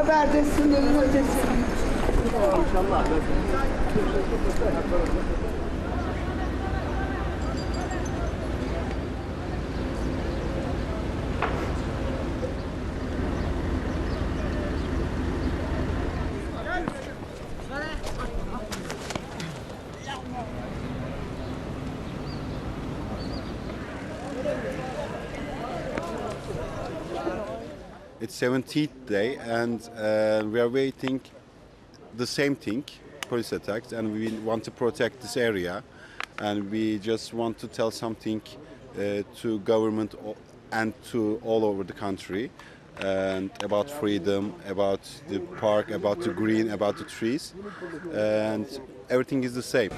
haberde sınırın ötesinde. It's 17th day and we are waiting the same thing, police attacks, and we want to protect this area, and we just want to tell something to government and to all over the country, and about freedom, about the park, about the green, about the trees, and everything is the same.